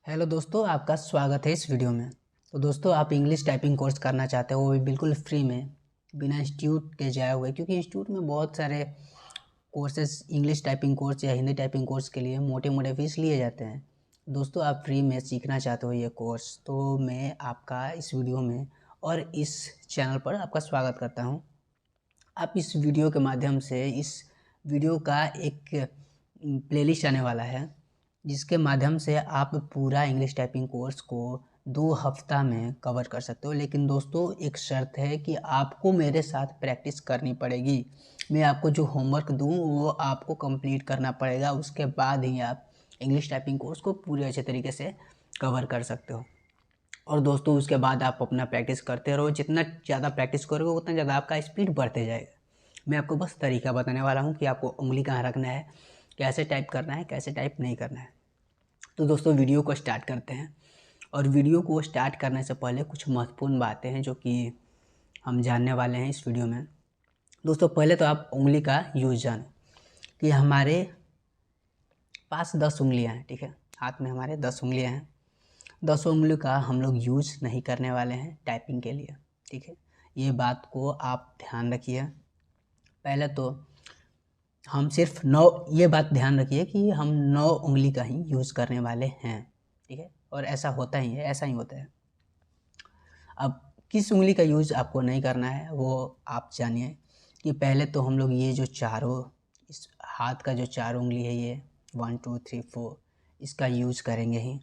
Hello दोस्तों, आपका स्वागत है इस वीडियो में। तो दोस्तों, आप इंग्लिश टाइपिंग कोर्स करना चाहते हो, वो भी बिल्कुल फ्री में, बिना इंस्टीट्यूट के जाए हुए, क्योंकि इंस्टीट्यूट में बहुत सारे कोर्सेज इंग्लिश टाइपिंग कोर्स या हिंदी टाइपिंग कोर्स के लिए मोटे मोटे फीस लिए जाते हैं। दोस्तों, आप फ्री में सीखना चाहते हो ये कोर्स, तो मैं आपका इस वीडियो में और इस चैनल पर आपका स्वागत करता हूँ। आप इस वीडियो के माध्यम से इस वीडियो का एक प्लेलिस्ट आने वाला है, जिसके माध्यम से आप पूरा इंग्लिश टाइपिंग कोर्स को 2 हफ्ता में कवर कर सकते हो। लेकिन दोस्तों, एक शर्त है कि आपको मेरे साथ प्रैक्टिस करनी पड़ेगी। मैं आपको जो होमवर्क दूँ वो आपको कंप्लीट करना पड़ेगा, उसके बाद ही आप इंग्लिश टाइपिंग कोर्स को पूरे अच्छे तरीके से कवर कर सकते हो। और दोस्तों, उसके बाद आप अपना प्रैक्टिस करते रहो। जितना ज़्यादा प्रैक्टिस करोगे उतना ज़्यादा आपका स्पीड बढ़ते जाएगा। मैं आपको बस तरीका बताने वाला हूँ कि आपको उंगली कहाँ रखना है, कैसे टाइप करना है, कैसे टाइप नहीं करना है। तो दोस्तों, वीडियो को स्टार्ट करते हैं। और वीडियो को स्टार्ट करने से पहले कुछ महत्वपूर्ण बातें हैं जो कि हम जानने वाले हैं इस वीडियो में। दोस्तों, पहले तो आप उंगली का यूज़ जानो कि हमारे पास 10 उंगलियाँ हैं, ठीक है। हाथ में हमारे 10 उंगलियाँ हैं। 10 उंगलियों का हम लोग यूज़ नहीं करने वाले हैं टाइपिंग के लिए, ठीक है। ये बात को आप ध्यान रखिए। पहले तो हम सिर्फ 9, ये बात ध्यान रखिए कि हम 9 उंगली का ही यूज़ करने वाले हैं, ठीक है। और ऐसा होता ही है, ऐसा ही होता है। अब किस उंगली का यूज़ आपको नहीं करना है वो आप जानिए कि पहले तो हम लोग ये जो चारों, इस हाथ का जो 4 उंगली है, ये 1 2 3 4, इसका यूज़ करेंगे ही।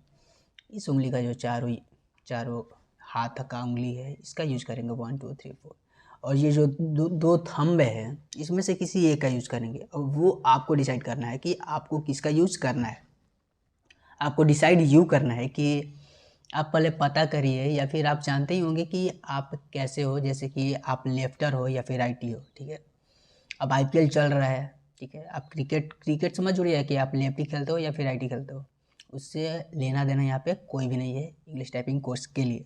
इस उंगली का जो चारों हाथ का उंगली है, इसका यूज़ करेंगे 1 2 3 4। और ये जो दो थंब है, इसमें से किसी एक का यूज़ करेंगे। और वो आपको डिसाइड करना है कि आपको किसका यूज़ करना है। आपको डिसाइड यूँ करना है कि आप पहले पता करिए, या फिर आप जानते ही होंगे कि आप कैसे हो, जैसे कि आप लेफ्टर हो या फिर राइटी हो, ठीक है। अब आईपीएल चल रहा है, ठीक है। आप क्रिकेट समझ रही है कि आप लेफ्टी खेलते हो या फिर राइटी खेलते हो, उससे लेना देना यहाँ पे कोई भी नहीं है इंग्लिश टाइपिंग कोर्स के लिए।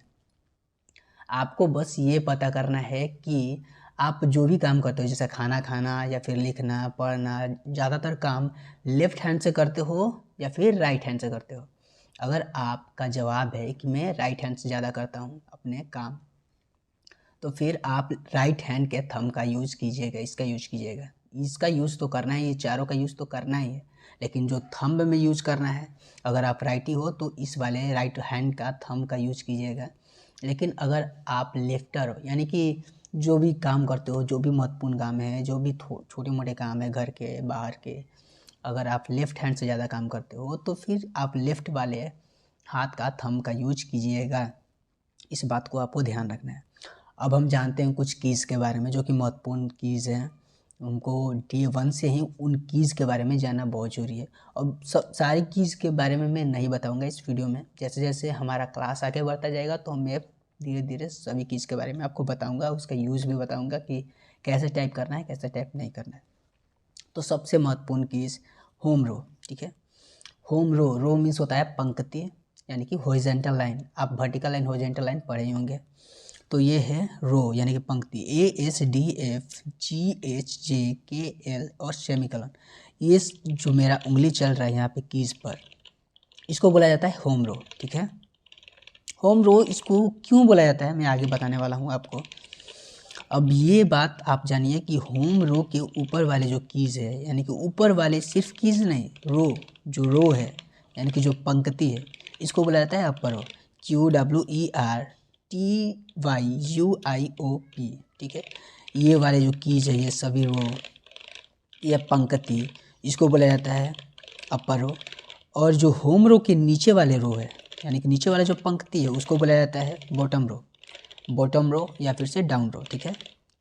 आपको बस ये पता करना है कि आप जो भी काम करते हो, जैसे खाना खाना या फिर लिखना पढ़ना, ज़्यादातर काम लेफ़्ट हैंड से करते हो या फिर राइट हैंड से करते हो। अगर आपका जवाब है कि मैं राइट हैंड से ज़्यादा करता हूँ अपने काम, तो फिर आप राइट हैंड के थंब का यूज़ कीजिएगा, इसका यूज़ कीजिएगा। इसका यूज़ तो करना ही है, चारों का यूज़ तो करना ही है, लेकिन जो थंब में यूज़ करना है, अगर आप राइटी हो तो इस वाले राइट हैंड का थंब का यूज़ कीजिएगा। लेकिन अगर आप लेफ्टर हो, यानी कि जो भी काम करते हो, जो भी महत्वपूर्ण काम है, जो भी छोटे मोटे काम है घर के बाहर के, अगर आप लेफ़्ट हैंड से ज़्यादा काम करते हो तो फिर आप लेफ़्ट वाले हाथ का थंब का यूज कीजिएगा। इस बात को आपको ध्यान रखना है। अब हम जानते हैं कुछ कीज़ के बारे में जो कि महत्वपूर्ण कीज़ हैं। उनको Day 1 से ही उन कीज़ के बारे में जानना बहुत ज़रूरी है। और सब सारी कीज़ के बारे में मैं नहीं बताऊंगा इस वीडियो में। जैसे जैसे हमारा क्लास आगे बढ़ता जाएगा तो मैं धीरे धीरे सभी कीज़ के बारे में आपको बताऊंगा, उसका यूज़ भी बताऊंगा कि कैसे टाइप करना है, कैसे टाइप नहीं करना है। तो सबसे महत्वपूर्ण कीज़ होम रो, ठीक है। होम रो, रो मीन्स होता है पंक्ति, यानी कि हॉरिजॉन्टल लाइन। आप वर्टिकल लाइन, हॉरिजॉन्टल लाइन पढ़े ही होंगे। तो ये है रो, यानी कि पंक्ति। ASDFGHJKL और सेमीकोलन, ये जो मेरा उंगली चल रहा है यहाँ पे कीज पर, इसको बोला जाता है होम रो, ठीक है। होम रो इसको क्यों बोला जाता है मैं आगे बताने वाला हूँ आपको। अब ये बात आप जानिए कि होम रो के ऊपर वाले जो कीज है, यानी कि ऊपर वाले सिर्फ कीज नहीं, रो, जो रो है यानी कि जो पंक्ति है, इसको बोला जाता है अपर रो। QWERTYUIOP, ठीक है। ये वाले जो कीज है, ये सभी रो, ये पंक्ति, इसको बोला जाता है अपर रो। और जो होम रो के नीचे वाले रो है, यानी कि नीचे वाला जो पंक्ति है, उसको बोला जाता है बॉटम रो। बॉटम रो या फिर से डाउन रो, ठीक है।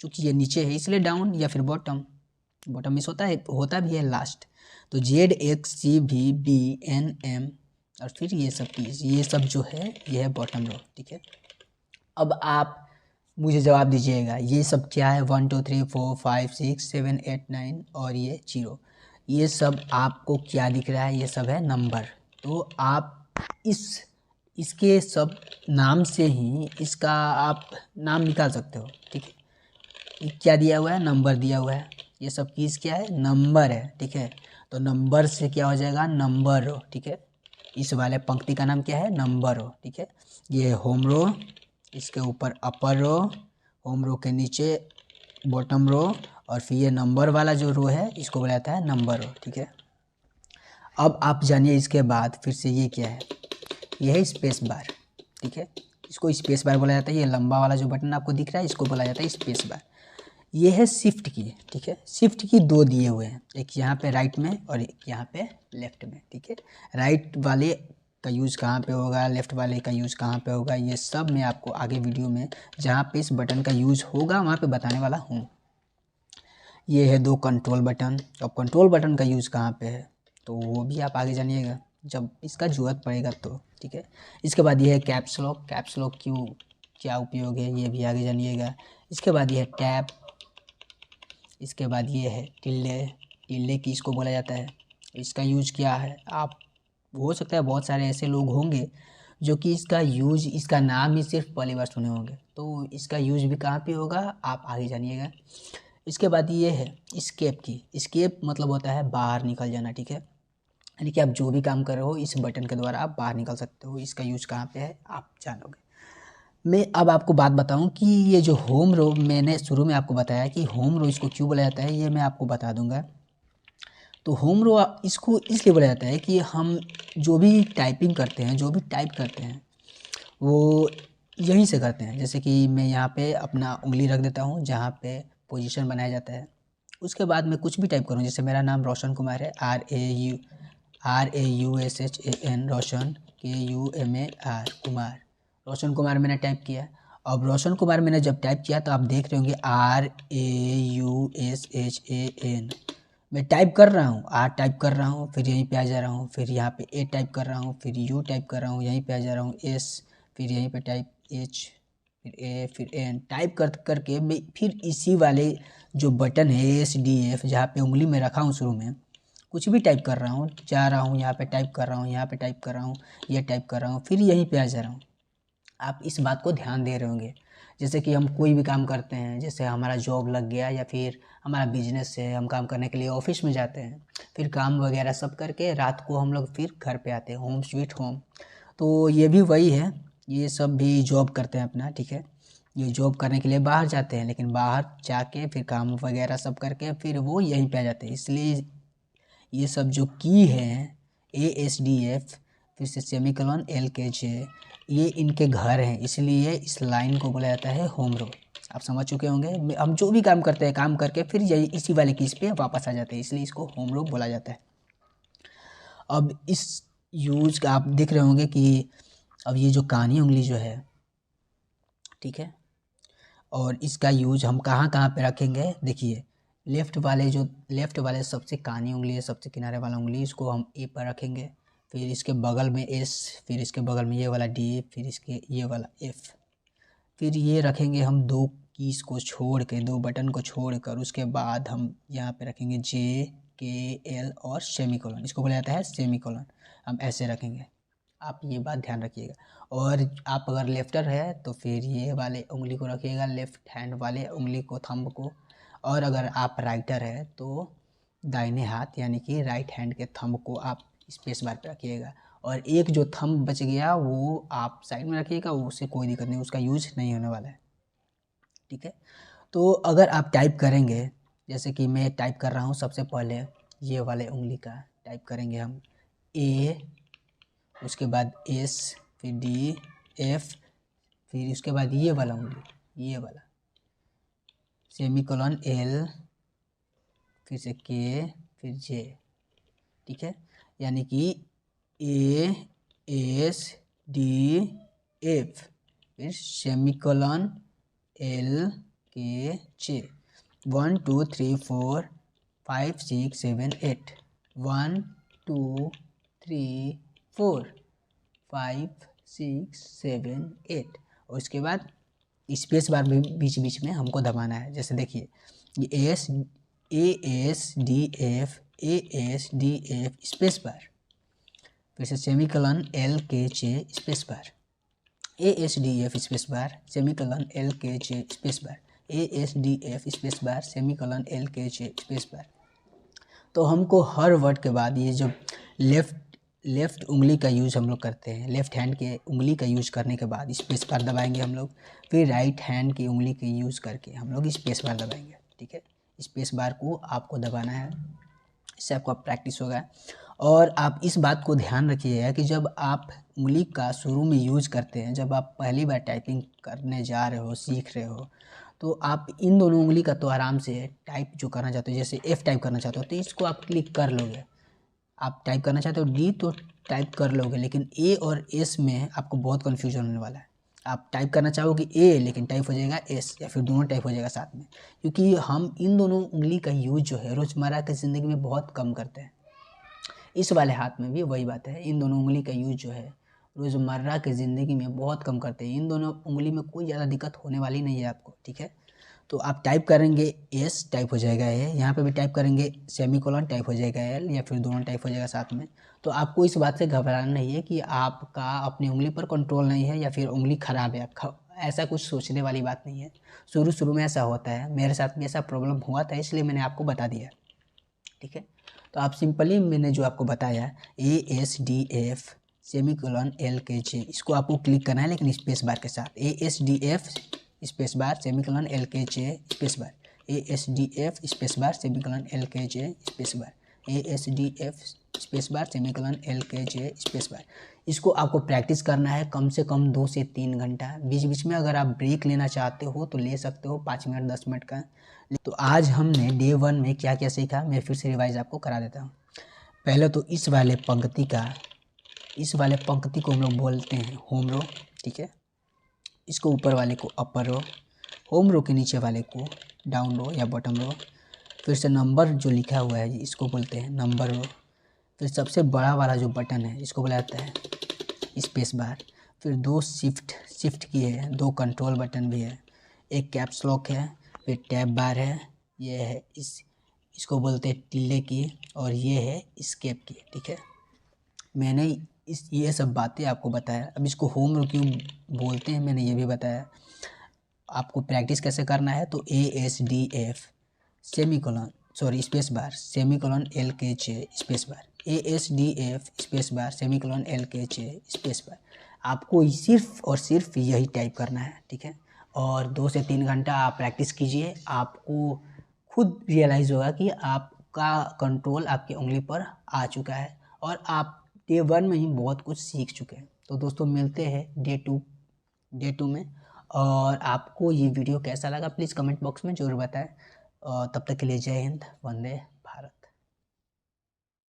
क्योंकि ये नीचे है इसलिए डाउन या फिर बॉटम। बॉटम मिस होता भी है लास्ट। तो ZXCVBNM और फिर ये सब चीज़, ये सब जो है ये है बॉटम रो, ठीक है। अब आप मुझे जवाब दीजिएगा, ये सब क्या है? 1 2 3 4 5 6 7 8 9 और ये 0, ये सब आपको क्या दिख रहा है? ये सब है नंबर। तो आप इसके सब नाम से ही इसका आप नाम निकाल सकते हो, ठीक है। ये क्या दिया हुआ है? नंबर दिया हुआ है। ये सब चीज़ क्या है? नंबर है, ठीक है। तो नंबर से क्या हो जाएगा? नंबर रो, ठीक है। इस वाले पंक्ति का नाम क्या है, नंबर रो। ठीक है, ये होम रो, इसके ऊपर अपर रो, होम रो के नीचे बॉटम रो, और फिर ये नंबर वाला जो रो है इसको बोला जाता है नंबर रो। ठीक है, अब आप जानिए इसके बाद फिर से ये क्या है, ये है स्पेस बार। ठीक है, इसको स्पेस बार बोला जाता है। ये लंबा वाला जो बटन आपको दिख रहा है इसको बोला जाता है स्पेस बार। ये है शिफ्ट की। ठीक है, शिफ्ट की दो दिए हुए हैं, एक यहाँ पे राइट में और एक यहाँ पे लेफ्ट में। ठीक है, राइट वाले का यूज़ कहाँ पे होगा, लेफ्ट वाले का यूज़ कहाँ पे होगा, ये सब मैं आपको आगे वीडियो में जहाँ पे इस बटन का यूज़ होगा वहाँ पे बताने वाला हूँ। ये है दो कंट्रोल बटन। अब कंट्रोल बटन का यूज़ कहाँ पे है तो वो भी आप आगे जानिएगा जब इसका ज़रूरत पड़ेगा तो। ठीक है, इसके बाद ये है कैप्स लॉक। कैप्स लॉक क्यों, क्या उपयोग है ये भी आगे जानिएगा। इसके बाद ये है टैब। इसके बाद ये है टिल्डे। टिल्डे की इसको बोला जाता है, इसका यूज क्या है, आप हो सकता है बहुत सारे ऐसे लोग होंगे जो कि इसका यूज, इसका नाम ही सिर्फ पहली बार सुने होंगे, तो इसका यूज भी कहाँ पे होगा आप आगे जानिएगा। इसके बाद ये है स्केप की। स्केप मतलब होता है बाहर निकल जाना। ठीक है, यानी कि आप जो भी काम कर रहे हो इस बटन के द्वारा आप बाहर निकल सकते हो। इसका यूज कहाँ पे है आप जानोगे। मैं अब आपको बात बताऊं कि ये जो होम रो, मैंने शुरू में आपको बताया कि होम रो इसको क्यों बोला जाता है, ये मैं आपको बता दूंगा। तो होम रो इसको इसलिए बोला जाता है कि हम जो भी टाइपिंग करते हैं, जो भी टाइप करते हैं वो यहीं से करते हैं। जैसे कि मैं यहाँ पे अपना उंगली रख देता हूँ जहाँ पे पोजीशन बनाया जाता है, उसके बाद मैं कुछ भी टाइप करूँ। जैसे मेरा नाम रोशन कुमार है, RAUSHAN, रोशन, KUMAR, कुमार, रोशन कुमार मैंने टाइप किया। अब रोशन कुमार मैंने जब टाइप किया तो आप देख रहे होंगे RAUSHAN, मैं टाइप कर रहा हूँ, R टाइप कर रहा हूँ, फिर यहीं पे आ जा रहा हूँ, फिर यहाँ पे A टाइप कर रहा हूँ, फिर U टाइप कर रहा हूँ, यहीं पे आ जा रहा हूँ, S, फिर यहीं पे टाइप H, फिर A, फिर N टाइप कर करके मैं फिर इसी वाले जो बटन है ASDF जहाँ पे उंगली में रखा हूँ शुरू में, कुछ भी टाइप कर रहा हूँ, जा रहा हूँ यहाँ पे टाइप कर रहा हूँ, यहाँ पे टाइप कर रहा हूँ, ये टाइप कर रहा हूँ, फिर यहीं पे आ जा रहा हूँ। आप इस बात को ध्यान दे रहे होंगे। जैसे कि हम कोई भी काम करते हैं, जैसे हमारा जॉब लग गया या फिर हमारा बिजनेस है, हम काम करने के लिए ऑफिस में जाते हैं, फिर काम वगैरह सब करके रात को हम लोग फिर घर पे आते हैं, होम स्वीट होम। तो ये भी वही है, ये सब भी जॉब करते हैं अपना। ठीक है, ये जॉब करने के लिए बाहर जाते हैं, लेकिन बाहर जाके फिर काम वगैरह सब करके फिर वो यहीं पे आ जाते हैं। इसलिए ये सब जो की है ASDF, फिर से सेमीकोलन LKJ, ये इनके घर हैं, इसलिए इस लाइन को बोला जाता है होम रो। आप समझ चुके होंगे। हम जो भी काम करते हैं, काम करके फिर यही इसी वाले कीज पे वापस आ जाते हैं, इसलिए इसको होम रो बोला जाता है। अब इस यूज का आप देख रहे होंगे कि अब ये जो कानी उंगली जो है, ठीक है, और इसका यूज हम कहाँ कहाँ पे रखेंगे। देखिए लेफ्ट वाले सबसे कानी उंगली है, सबसे किनारे वाला उंगली, इसको हम A पर रखेंगे, फिर इसके बगल में S, फिर इसके बगल में ये वाला D, फिर इसके ये वाला F, फिर ये रखेंगे हम दो कीज को छोड़ के, दो बटन को छोड़कर, उसके बाद हम यहाँ पे रखेंगे JKL और सेमीकोलन, इसको बोला जाता है सेमीकोलन, हम ऐसे रखेंगे। आप ये बात ध्यान रखिएगा। और आप अगर लेफ्टर है तो फिर ये वाले उंगली को रखिएगा, लेफ्ट हैंड वाले उंगली को, थंब को। और अगर आप राइटर है तो दाहिने हाथ यानी कि राइट हैंड के थंब को आप स्पेस बार पे रखिएगा, और एक जो थंब बच गया वो आप साइड में रखिएगा, उससे कोई दिक्कत नहीं, उसका यूज नहीं होने वाला है। ठीक है, तो अगर आप टाइप करेंगे, जैसे कि मैं टाइप कर रहा हूँ, सबसे पहले ये वाले उंगली का टाइप करेंगे हम A, उसके बाद S, फिर D, F, फिर उसके बाद ये वाला उंगली, ये वाला सेमीकोलन L, फिर से K, फिर J। ठीक है, यानी कि A, S, D, F, फिर सेमीकोलन L, K, J। 1 2 3 4 5 6 7 8, 1 2 3 4 5 6 7 8, और इसके बाद स्पेस बार भी बीच बीच में हमको दबाना है। जैसे देखिए ये ASDF स्पेस बार, फिर से semicolon LKJ space bar, ASDF space bar, semicolon LKJ space bar, ASDF space bar, semicolon LKJ space bar. तो हमको हर वर्ड के बाद ये जो लेफ्ट लेफ़्ट उंगली का यूज़ हम लोग करते हैं। लेफ़्ट हैंड के उंगली का यूज़ करने के बाद स्पेस बार दबाएंगे हम लोग, फिर राइट हैंड की उंगली का यूज़ करके हम लोग स्पेस बार दबाएंगे। ठीक है, स्पेस बार को आपको दबाना है, इससे आपका प्रैक्टिस होगा। और आप इस बात को ध्यान रखिएगा कि जब आप उंगली का शुरू में यूज़ करते हैं, जब आप पहली बार टाइपिंग करने जा रहे हो, सीख रहे हो, तो आप इन दोनों उंगली का तो आराम से टाइप जो करना चाहते हो, जैसे F टाइप करना चाहते हो तो इसको आप क्लिक कर लोगे। आप टाइप करना चाहते हो D तो टाइप कर लोगे, लेकिन A और S में आपको बहुत कन्फ्यूजन होने वाला है। आप टाइप करना चाहोगे A लेकिन टाइप हो जाएगा S, या फिर दोनों टाइप हो जाएगा साथ में, क्योंकि हम इन दोनों उंगली का यूज़ जो है रोज़मर्रा की ज़िंदगी में बहुत कम करते हैं। इस वाले हाथ में भी वही बात है, इन दोनों उंगली का यूज़ जो है रोज़मर्रा की ज़िंदगी में बहुत कम करते हैं। इन दोनों उंगली में कोई ज़्यादा दिक्कत होने वाली नहीं है आपको। ठीक है, तो आप टाइप करेंगे एस टाइप हो जाएगा ए, यहाँ पे भी टाइप करेंगे सेमीकोलन टाइप हो जाएगा एल, या फिर दोनों टाइप हो जाएगा साथ में। तो आपको इस बात से घबराना नहीं है कि आपका अपनी उंगली पर कंट्रोल नहीं है या फिर उंगली ख़राब है, ऐसा कुछ सोचने वाली बात नहीं है। शुरू शुरू में ऐसा होता है, मेरे साथ भी ऐसा प्रॉब्लम हुआ था, इसलिए मैंने आपको बता दिया। ठीक है, तो आप सिंपली मैंने जो आपको बताया ASDF सेमीकोलन LKJ, इसको आपको क्लिक करना है लेकिन स्पेस बार के साथ। ASDF space bar semicolon LKJ space bar, ASDF space bar semicolon LKJ space bar, ASDF space bar semicolon LKJ space bar. इसको आपको प्रैक्टिस करना है कम से कम 2 से 3 घंटा। बीच बीच में अगर आप ब्रेक लेना चाहते हो तो ले सकते हो, 5 मिनट 10 मिनट का। तो आज हमने डे 1 में क्या क्या सीखा, मैं फिर से रिवाइज आपको करा देता हूँ। पहले तो इस वाले पंक्ति को हम लोग बोलते हैं होम रो। ठीक है, इसको ऊपर वाले को अपर रो, होम रो के नीचे वाले को डाउन रो या बॉटम रो। फिर से नंबर जो लिखा हुआ है इसको बोलते हैं नंबर रो। फिर सबसे बड़ा वाला जो बटन है इसको बोला जाता है स्पेस बार। फिर 2 शिफ्ट की है, 2 कंट्रोल बटन भी है, एक कैप्स लॉक है, फिर टैब बार है, ये है इसको बोलते हैं टिल्ले की, और ये है एस्केप की। ठीक है, मैंने ये सब बातें आपको बताया। अब इसको होम रो क्यों बोलते हैं मैंने ये भी बताया। आपको प्रैक्टिस कैसे करना है, तो ASDF semicolon space bar semicolon LKJ space bar, ASDF space bar semicolon LKJ space bar. आपको सिर्फ और सिर्फ यही टाइप करना है। ठीक है, और 2 से 3 घंटा आप प्रैक्टिस कीजिए, आपको खुद रियलाइज़ होगा कि आपका कंट्रोल आपकी उंगली पर आ चुका है और आप डे 1 में ही बहुत कुछ सीख चुके हैं। तो दोस्तों मिलते हैं डे 2 में। और आपको ये वीडियो कैसा लगा प्लीज़ कमेंट बॉक्स में ज़रूर बताएं। तब तक के लिए जय हिंद, वंदे